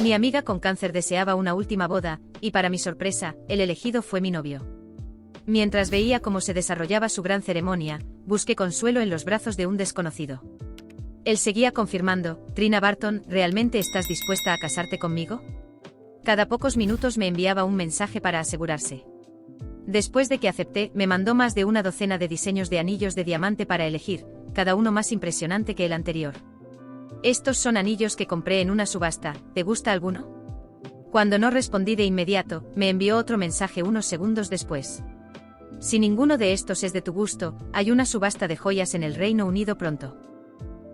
Mi amiga con cáncer deseaba una última boda, y para mi sorpresa, el elegido fue mi novio. Mientras veía cómo se desarrollaba su gran ceremonia, busqué consuelo en los brazos de un desconocido. Él seguía confirmando: Trina Barton, ¿realmente estás dispuesta a casarte conmigo? Cada pocos minutos me enviaba un mensaje para asegurarse. Después de que acepté, me mandó más de una docena de diseños de anillos de diamante para elegir, cada uno más impresionante que el anterior. Estos son anillos que compré en una subasta, ¿te gusta alguno? Cuando no respondí de inmediato, me envió otro mensaje unos segundos después. Si ninguno de estos es de tu gusto, hay una subasta de joyas en el Reino Unido pronto.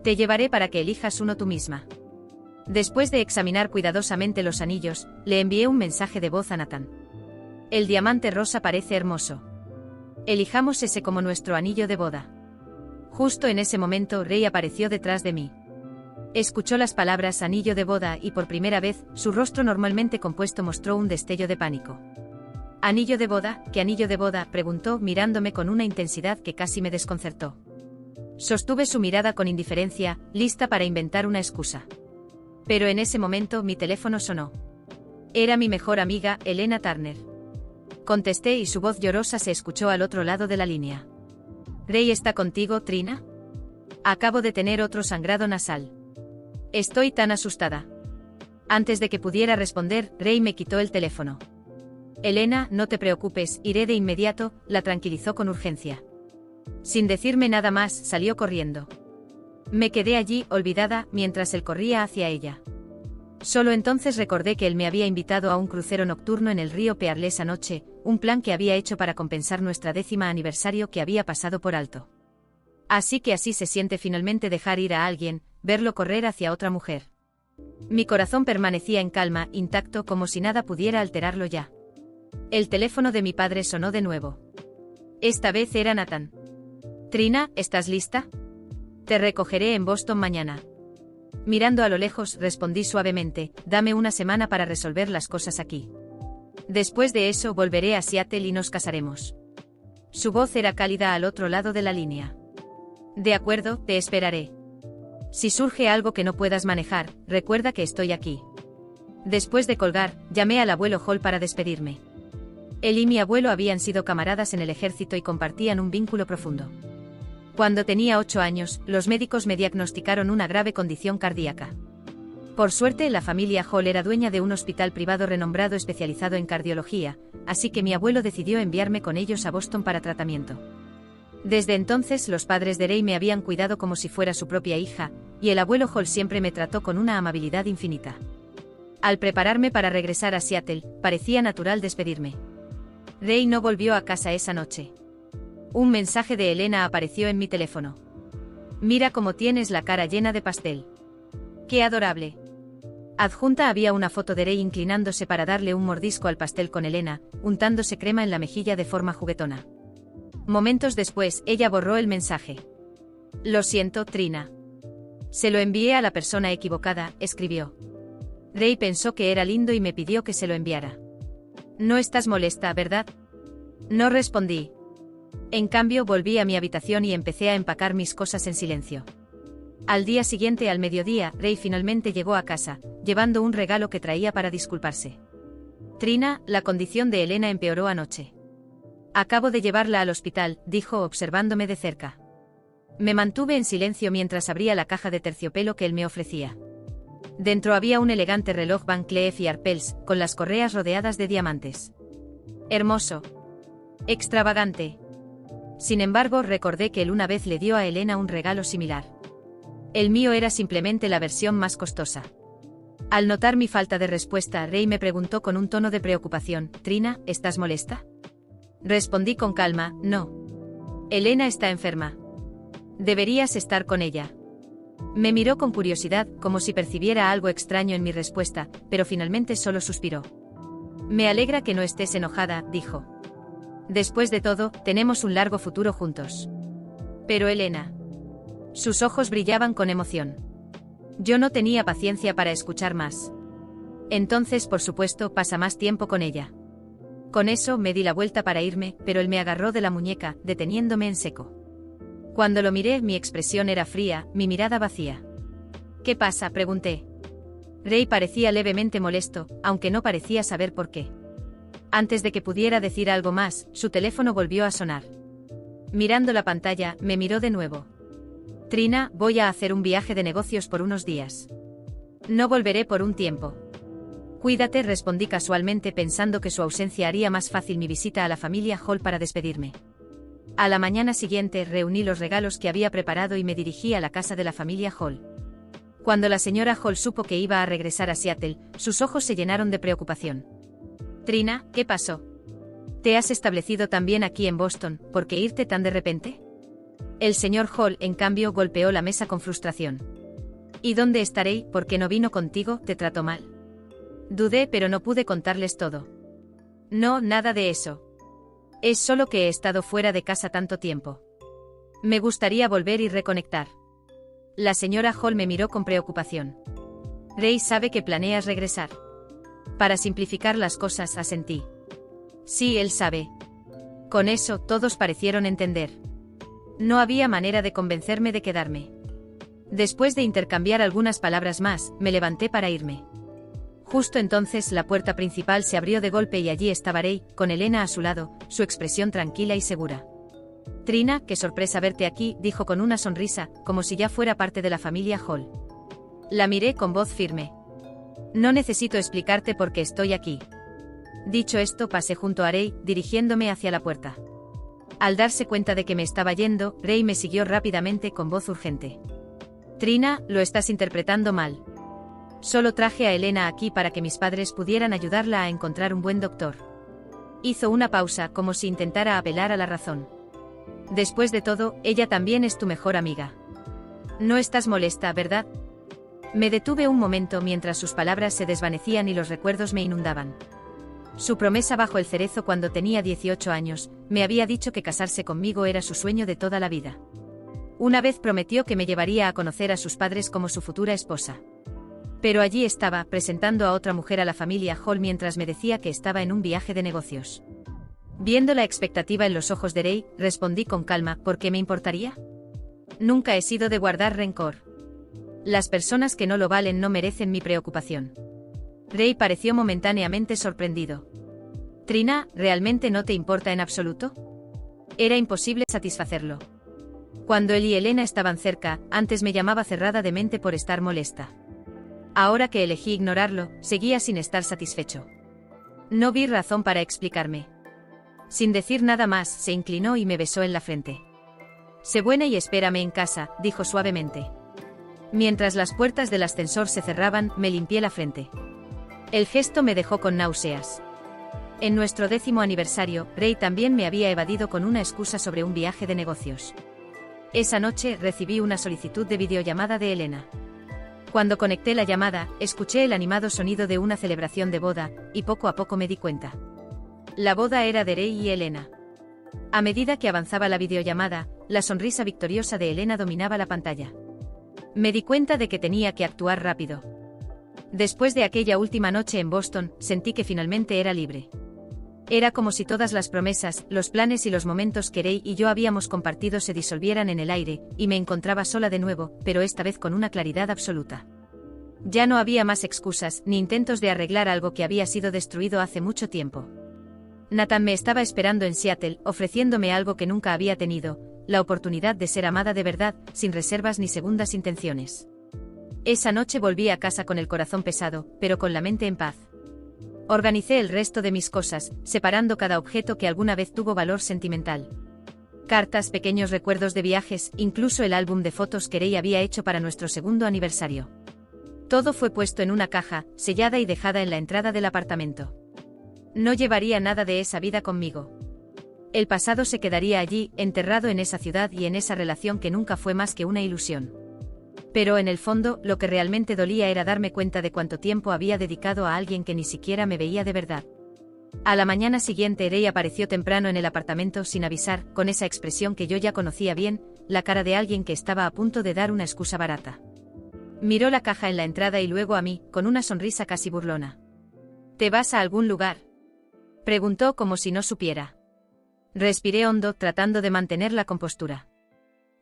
Te llevaré para que elijas uno tú misma. Después de examinar cuidadosamente los anillos, le envié un mensaje de voz a Nathan. El diamante rosa parece hermoso. Elijamos ese como nuestro anillo de boda. Justo en ese momento, Ray apareció detrás de mí. Escuchó las palabras anillo de boda y por primera vez, su rostro normalmente compuesto mostró un destello de pánico. ¿Anillo de boda? ¿Qué anillo de boda?, preguntó, mirándome con una intensidad que casi me desconcertó. Sostuve su mirada con indiferencia, lista para inventar una excusa. Pero en ese momento mi teléfono sonó. Era mi mejor amiga, Elena Turner. Contesté y su voz llorosa se escuchó al otro lado de la línea. ¿Ray está contigo, Trina? Acabo de tener otro sangrado nasal. Estoy tan asustada. Antes de que pudiera responder, Ray me quitó el teléfono. Elena, no te preocupes, iré de inmediato, la tranquilizó con urgencia. Sin decirme nada más, salió corriendo. Me quedé allí, olvidada, mientras él corría hacia ella. Solo entonces recordé que él me había invitado a un crucero nocturno en el río Pearl esa noche, un plan que había hecho para compensar nuestra 10º aniversario que había pasado por alto. Así que así se siente finalmente dejar ir a alguien, verlo correr hacia otra mujer. Mi corazón permanecía en calma, intacto, como si nada pudiera alterarlo ya. El teléfono de mi padre sonó de nuevo. Esta vez era Nathan. Trina, ¿estás lista? Te recogeré en Boston mañana. Mirando a lo lejos, respondí suavemente: dame una semana para resolver las cosas aquí. Después de eso volveré a Seattle y nos casaremos. Su voz era cálida al otro lado de la línea. De acuerdo, te esperaré. Si surge algo que no puedas manejar, recuerda que estoy aquí. Después de colgar, llamé al abuelo Hall para despedirme. Él y mi abuelo habían sido camaradas en el ejército y compartían un vínculo profundo. Cuando tenía 8 años, los médicos me diagnosticaron una grave condición cardíaca. Por suerte, la familia Hall era dueña de un hospital privado renombrado especializado en cardiología, así que mi abuelo decidió enviarme con ellos a Boston para tratamiento. Desde entonces, los padres de Ray me habían cuidado como si fuera su propia hija, y el abuelo Hall siempre me trató con una amabilidad infinita. Al prepararme para regresar a Seattle, parecía natural despedirme. Ray no volvió a casa esa noche. Un mensaje de Elena apareció en mi teléfono. Mira cómo tienes la cara llena de pastel. ¡Qué adorable! Adjunta había una foto de Ray inclinándose para darle un mordisco al pastel con Elena, untándose crema en la mejilla de forma juguetona. Momentos después, ella borró el mensaje. Lo siento, Trina. Se lo envié a la persona equivocada, escribió. Ray pensó que era lindo y me pidió que se lo enviara. No estás molesta, ¿verdad? No respondí. En cambio, volví a mi habitación y empecé a empacar mis cosas en silencio. Al día siguiente, al mediodía, Ray finalmente llegó a casa, llevando un regalo que traía para disculparse. Trina, la condición de Elena empeoró anoche. Acabo de llevarla al hospital, dijo observándome de cerca. Me mantuve en silencio mientras abría la caja de terciopelo que él me ofrecía. Dentro había un elegante reloj Van Cleef & Arpels, con las correas rodeadas de diamantes. Hermoso. Extravagante. Sin embargo, recordé que él una vez le dio a Elena un regalo similar. El mío era simplemente la versión más costosa. Al notar mi falta de respuesta, Ray me preguntó con un tono de preocupación: Trina, ¿estás molesta? Respondí con calma: no. Elena está enferma. Deberías estar con ella. Me miró con curiosidad, como si percibiera algo extraño en mi respuesta, pero finalmente solo suspiró. Me alegra que no estés enojada, dijo. Después de todo, tenemos un largo futuro juntos. Pero Elena. Sus ojos brillaban con emoción. Yo no tenía paciencia para escuchar más. Entonces, por supuesto, pasa más tiempo con ella. Con eso me di la vuelta para irme, pero él me agarró de la muñeca, deteniéndome en seco. Cuando lo miré, mi expresión era fría, mi mirada vacía. ¿Qué pasa?, pregunté. Ray parecía levemente molesto, aunque no parecía saber por qué. Antes de que pudiera decir algo más, su teléfono volvió a sonar. Mirando la pantalla, me miró de nuevo. Trina, voy a hacer un viaje de negocios por unos días. No volveré por un tiempo. Cuídate, respondí casualmente pensando que su ausencia haría más fácil mi visita a la familia Hall para despedirme. A la mañana siguiente reuní los regalos que había preparado y me dirigí a la casa de la familia Hall. Cuando la señora Hall supo que iba a regresar a Seattle, sus ojos se llenaron de preocupación. Trina, ¿qué pasó? ¿Te has establecido también aquí en Boston, por qué irte tan de repente? El señor Hall, en cambio, golpeó la mesa con frustración. ¿Y dónde estaré? ¿Por qué no vino contigo? ¿Te trató mal? Dudé, pero no pude contarles todo. No, nada de eso. Es solo que he estado fuera de casa tanto tiempo. Me gustaría volver y reconectar. La señora Hall me miró con preocupación. Ray sabe que planeas regresar. Para simplificar las cosas, asentí. Sí, él sabe. Con eso, todos parecieron entender. No había manera de convencerme de quedarme. Después de intercambiar algunas palabras más, me levanté para irme. Justo entonces la puerta principal se abrió de golpe y allí estaba Ray, con Elena a su lado, su expresión tranquila y segura. Trina, qué sorpresa verte aquí, dijo con una sonrisa, como si ya fuera parte de la familia Hall. La miré con voz firme. No necesito explicarte por qué estoy aquí. Dicho esto, pasé junto a Ray, dirigiéndome hacia la puerta. Al darse cuenta de que me estaba yendo, Ray me siguió rápidamente con voz urgente. Trina, lo estás interpretando mal. Solo traje a Elena aquí para que mis padres pudieran ayudarla a encontrar un buen doctor. Hizo una pausa, como si intentara apelar a la razón. Después de todo, ella también es tu mejor amiga. No estás molesta, ¿verdad? Me detuve un momento mientras sus palabras se desvanecían y los recuerdos me inundaban. Su promesa bajo el cerezo cuando tenía 18 años, me había dicho que casarse conmigo era su sueño de toda la vida. Una vez prometió que me llevaría a conocer a sus padres como su futura esposa. Pero allí estaba, presentando a otra mujer a la familia Hall mientras me decía que estaba en un viaje de negocios. Viendo la expectativa en los ojos de Ray, respondí con calma, ¿por qué me importaría? Nunca he sido de guardar rencor. Las personas que no lo valen no merecen mi preocupación. Ray pareció momentáneamente sorprendido. Trina, ¿realmente no te importa en absoluto? Era imposible satisfacerlo. Cuando él y Elena estaban cerca, antes me llamaba cerrada de mente por estar molesta. Ahora que elegí ignorarlo, seguía sin estar satisfecho. No vi razón para explicarme. Sin decir nada más, se inclinó y me besó en la frente. Sé buena y espérame en casa, dijo suavemente. Mientras las puertas del ascensor se cerraban, me limpié la frente. El gesto me dejó con náuseas. En nuestro 10º aniversario, Ray también me había evadido con una excusa sobre un viaje de negocios. Esa noche recibí una solicitud de videollamada de Elena. Cuando conecté la llamada, escuché el animado sonido de una celebración de boda, y poco a poco me di cuenta. La boda era de Ray y Elena. A medida que avanzaba la videollamada, la sonrisa victoriosa de Elena dominaba la pantalla. Me di cuenta de que tenía que actuar rápido. Después de aquella última noche en Boston, sentí que finalmente era libre. Era como si todas las promesas, los planes y los momentos que Ray y yo habíamos compartido se disolvieran en el aire, y me encontraba sola de nuevo, pero esta vez con una claridad absoluta. Ya no había más excusas, ni intentos de arreglar algo que había sido destruido hace mucho tiempo. Nathan me estaba esperando en Seattle, ofreciéndome algo que nunca había tenido, la oportunidad de ser amada de verdad, sin reservas ni segundas intenciones. Esa noche volví a casa con el corazón pesado, pero con la mente en paz. Organicé el resto de mis cosas, separando cada objeto que alguna vez tuvo valor sentimental. Cartas, pequeños recuerdos de viajes, incluso el álbum de fotos que Ray había hecho para nuestro 2º aniversario. Todo fue puesto en una caja, sellada y dejada en la entrada del apartamento. No llevaría nada de esa vida conmigo. El pasado se quedaría allí, enterrado en esa ciudad y en esa relación que nunca fue más que una ilusión. Pero en el fondo, lo que realmente dolía era darme cuenta de cuánto tiempo había dedicado a alguien que ni siquiera me veía de verdad. A la mañana siguiente Ray apareció temprano en el apartamento sin avisar, con esa expresión que yo ya conocía bien, la cara de alguien que estaba a punto de dar una excusa barata. Miró la caja en la entrada y luego a mí, con una sonrisa casi burlona. ¿Te vas a algún lugar?, preguntó como si no supiera. Respiré hondo, tratando de mantener la compostura.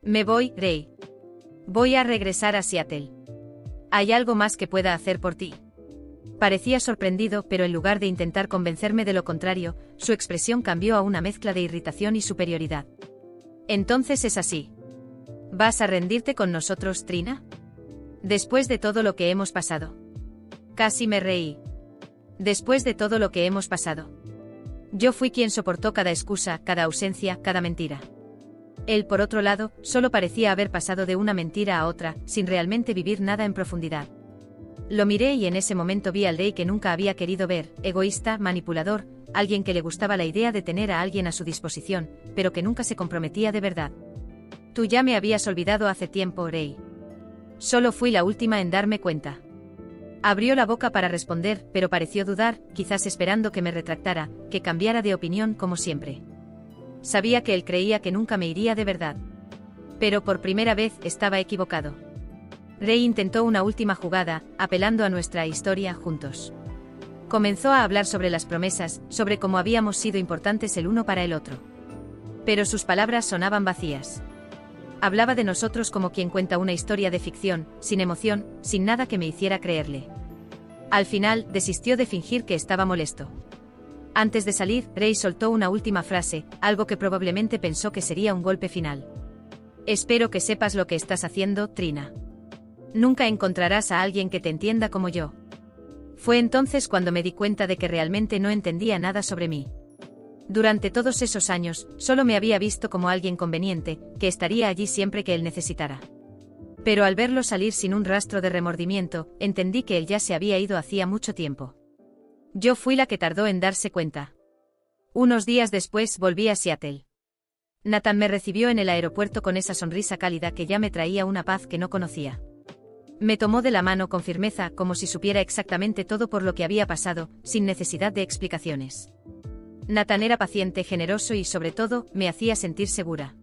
Me voy, Ray. Voy a regresar a Seattle. ¿Hay algo más que pueda hacer por ti? Parecía sorprendido, pero en lugar de intentar convencerme de lo contrario, su expresión cambió a una mezcla de irritación y superioridad. Entonces es así. ¿Vas a rendirte con nosotros, Trina? Después de todo lo que hemos pasado. Casi me reí. Después de todo lo que hemos pasado. Yo fui quien soportó cada excusa, cada ausencia, cada mentira. Él, por otro lado, solo parecía haber pasado de una mentira a otra, sin realmente vivir nada en profundidad. Lo miré y en ese momento vi al rey que nunca había querido ver, egoísta, manipulador, alguien que le gustaba la idea de tener a alguien a su disposición, pero que nunca se comprometía de verdad. Tú ya me habías olvidado hace tiempo, Rey. Solo fui la última en darme cuenta. Abrió la boca para responder, pero pareció dudar, quizás esperando que me retractara, que cambiara de opinión como siempre. Sabía que él creía que nunca me iría de verdad. Pero por primera vez estaba equivocado. Rey intentó una última jugada, apelando a nuestra historia juntos. Comenzó a hablar sobre las promesas, sobre cómo habíamos sido importantes el uno para el otro. Pero sus palabras sonaban vacías. Hablaba de nosotros como quien cuenta una historia de ficción, sin emoción, sin nada que me hiciera creerle. Al final, desistió de fingir que estaba molesto. Antes de salir, Rey soltó una última frase, algo que probablemente pensó que sería un golpe final. Espero que sepas lo que estás haciendo, Trina. Nunca encontrarás a alguien que te entienda como yo. Fue entonces cuando me di cuenta de que realmente no entendía nada sobre mí. Durante todos esos años, solo me había visto como alguien conveniente, que estaría allí siempre que él necesitara. Pero al verlo salir sin un rastro de remordimiento, entendí que él ya se había ido hacía mucho tiempo. Yo fui la que tardó en darse cuenta. Unos días después volví a Seattle. Nathan me recibió en el aeropuerto con esa sonrisa cálida que ya me traía una paz que no conocía. Me tomó de la mano con firmeza, como si supiera exactamente todo por lo que había pasado, sin necesidad de explicaciones. Nathan era paciente, generoso y, sobre todo, me hacía sentir segura.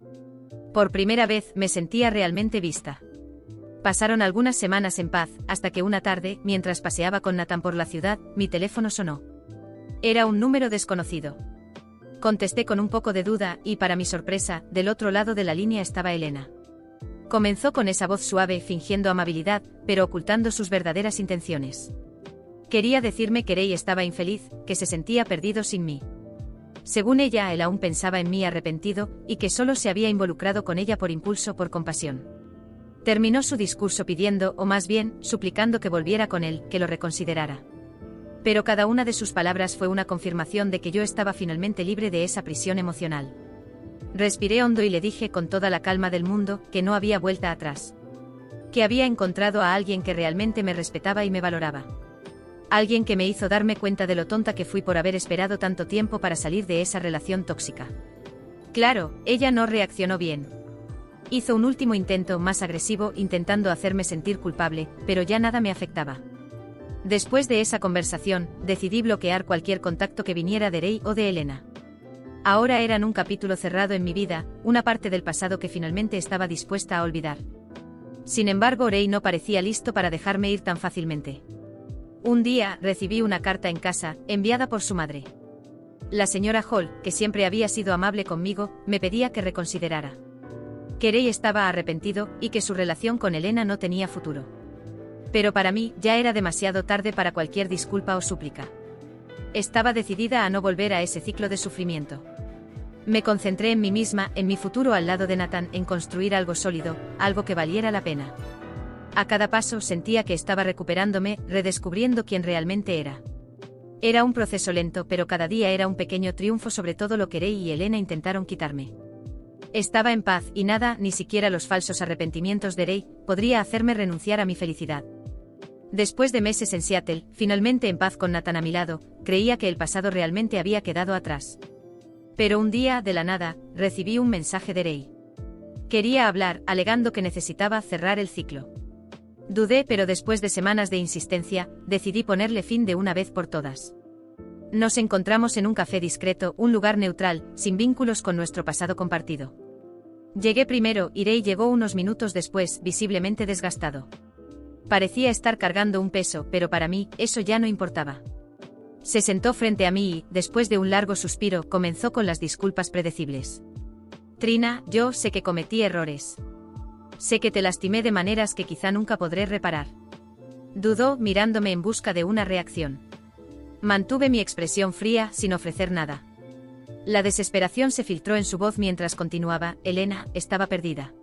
Por primera vez me sentía realmente vista. Pasaron algunas semanas en paz, hasta que una tarde, mientras paseaba con Nathan por la ciudad, mi teléfono sonó. Era un número desconocido. Contesté con un poco de duda y, para mi sorpresa, del otro lado de la línea estaba Elena. Comenzó con esa voz suave, fingiendo amabilidad, pero ocultando sus verdaderas intenciones. Quería decirme que Rey estaba infeliz, que se sentía perdido sin mí. Según ella, él aún pensaba en mí arrepentido, y que solo se había involucrado con ella por impulso, por compasión. Terminó su discurso pidiendo, o más bien, suplicando que volviera con él, que lo reconsiderara. Pero cada una de sus palabras fue una confirmación de que yo estaba finalmente libre de esa prisión emocional. Respiré hondo y le dije con toda la calma del mundo que no había vuelta atrás. Que había encontrado a alguien que realmente me respetaba y me valoraba. Alguien que me hizo darme cuenta de lo tonta que fui por haber esperado tanto tiempo para salir de esa relación tóxica. Claro, ella no reaccionó bien. Hizo un último intento más agresivo, intentando hacerme sentir culpable, pero ya nada me afectaba. Después de esa conversación, decidí bloquear cualquier contacto que viniera de Rey o de Elena. Ahora eran un capítulo cerrado en mi vida, una parte del pasado que finalmente estaba dispuesta a olvidar. Sin embargo, Rey no parecía listo para dejarme ir tan fácilmente. Un día, recibí una carta en casa, enviada por su madre. La señora Hall, que siempre había sido amable conmigo, me pedía que reconsiderara. Que Rey estaba arrepentido, y que su relación con Elena no tenía futuro. Pero para mí, ya era demasiado tarde para cualquier disculpa o súplica. Estaba decidida a no volver a ese ciclo de sufrimiento. Me concentré en mí misma, en mi futuro al lado de Nathan, en construir algo sólido, algo que valiera la pena. A cada paso sentía que estaba recuperándome, redescubriendo quién realmente era. Era un proceso lento, pero cada día era un pequeño triunfo sobre todo lo que Rey y Elena intentaron quitarme. Estaba en paz, y nada, ni siquiera los falsos arrepentimientos de Rey, podría hacerme renunciar a mi felicidad. Después de meses en Seattle, finalmente en paz con Nathan a mi lado, creía que el pasado realmente había quedado atrás. Pero un día, de la nada, recibí un mensaje de Rey. Quería hablar, alegando que necesitaba cerrar el ciclo. Dudé, pero después de semanas de insistencia, decidí ponerle fin de una vez por todas. Nos encontramos en un café discreto, un lugar neutral, sin vínculos con nuestro pasado compartido. Llegué primero y Rey llegó unos minutos después, visiblemente desgastado. Parecía estar cargando un peso, pero para mí, eso ya no importaba. Se sentó frente a mí y, después de un largo suspiro, comenzó con las disculpas predecibles. Trina, yo sé que cometí errores. Sé que te lastimé de maneras que quizá nunca podré reparar. Dudó, mirándome en busca de una reacción. Mantuve mi expresión fría, sin ofrecer nada. La desesperación se filtró en su voz mientras continuaba: Elena, estaba perdida.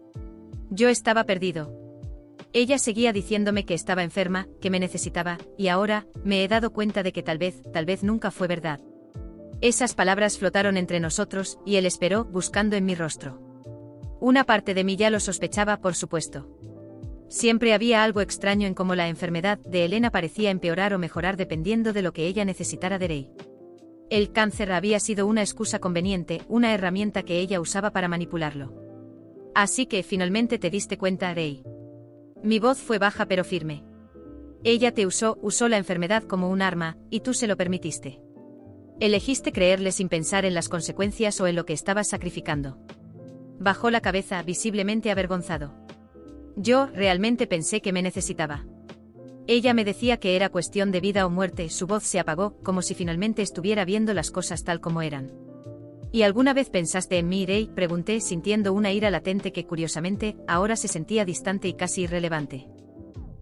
Yo estaba perdido. Ella seguía diciéndome que estaba enferma, que me necesitaba, y ahora, me he dado cuenta de que tal vez nunca fue verdad. Esas palabras flotaron entre nosotros, y él esperó, buscando en mi rostro. Una parte de mí ya lo sospechaba, por supuesto. Siempre había algo extraño en cómo la enfermedad de Elena parecía empeorar o mejorar dependiendo de lo que ella necesitara de Rey. El cáncer había sido una excusa conveniente, una herramienta que ella usaba para manipularlo. Así que finalmente te diste cuenta, Rey. Mi voz fue baja pero firme. Ella te usó la enfermedad como un arma, y tú se lo permitiste. Elegiste creerle sin pensar en las consecuencias o en lo que estabas sacrificando. Bajó la cabeza, visiblemente avergonzado. Yo realmente pensé que me necesitaba. Ella me decía que era cuestión de vida o muerte. Su voz se apagó, como si finalmente estuviera viendo las cosas tal como eran. ¿Y alguna vez pensaste en mí, Rey?, pregunté, sintiendo una ira latente que curiosamente, ahora se sentía distante y casi irrelevante.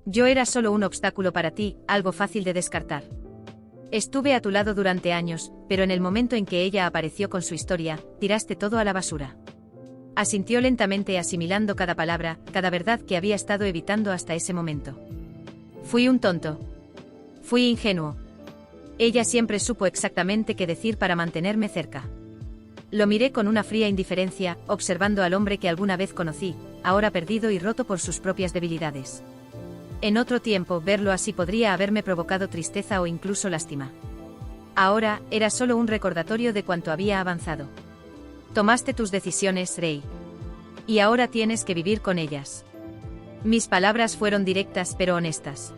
Yo era solo un obstáculo para ti, algo fácil de descartar. Estuve a tu lado durante años, pero en el momento en que ella apareció con su historia, tiraste todo a la basura. Asintió lentamente, asimilando cada palabra, cada verdad que había estado evitando hasta ese momento. Fui un tonto. Fui ingenuo. Ella siempre supo exactamente qué decir para mantenerme cerca. Lo miré con una fría indiferencia, observando al hombre que alguna vez conocí, ahora perdido y roto por sus propias debilidades. En otro tiempo, verlo así podría haberme provocado tristeza o incluso lástima. Ahora, era solo un recordatorio de cuánto había avanzado. Tomaste tus decisiones, Rey. Y ahora tienes que vivir con ellas. Mis palabras fueron directas pero honestas.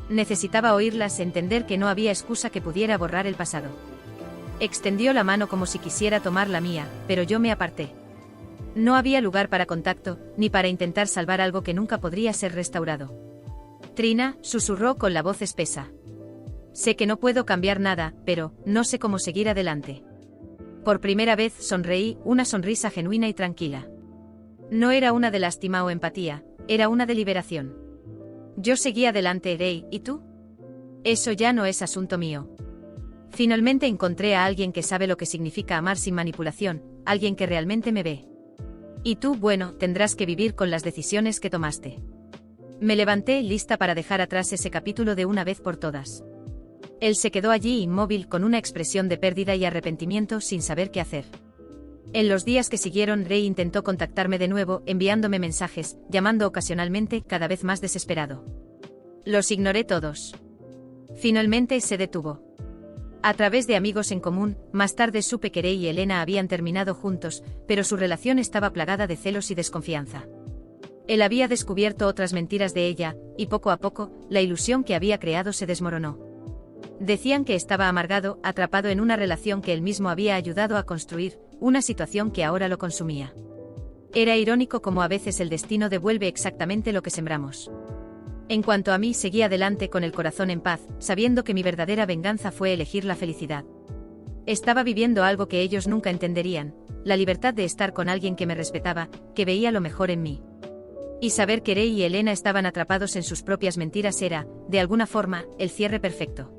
Necesitaba oírlas, entender que no había excusa que pudiera borrar el pasado. Extendió la mano como si quisiera tomar la mía, pero yo me aparté. No había lugar para contacto, ni para intentar salvar algo que nunca podría ser restaurado. Trina, susurró con la voz espesa. Sé que no puedo cambiar nada, pero no sé cómo seguir adelante. Por primera vez sonreí, una sonrisa genuina y tranquila. No era una de lástima o empatía, era una de liberación. Yo seguí adelante, Rey, ¿y tú? Eso ya no es asunto mío. Finalmente encontré a alguien que sabe lo que significa amar sin manipulación, alguien que realmente me ve. Y tú, bueno, tendrás que vivir con las decisiones que tomaste. Me levanté, lista para dejar atrás ese capítulo de una vez por todas. Él se quedó allí inmóvil, con una expresión de pérdida y arrepentimiento, sin saber qué hacer. En los días que siguieron, Rey intentó contactarme de nuevo, enviándome mensajes, llamando ocasionalmente, cada vez más desesperado. Los ignoré todos. Finalmente se detuvo. A través de amigos en común, más tarde supe que Rey y Elena habían terminado juntos, pero su relación estaba plagada de celos y desconfianza. Él había descubierto otras mentiras de ella, y poco a poco, la ilusión que había creado se desmoronó. Decían que estaba amargado, atrapado en una relación que él mismo había ayudado a construir, una situación que ahora lo consumía. Era irónico cómo a veces el destino devuelve exactamente lo que sembramos. En cuanto a mí, seguí adelante con el corazón en paz, sabiendo que mi verdadera venganza fue elegir la felicidad. Estaba viviendo algo que ellos nunca entenderían, la libertad de estar con alguien que me respetaba, que veía lo mejor en mí. Y saber que Rey y Elena estaban atrapados en sus propias mentiras era, de alguna forma, el cierre perfecto.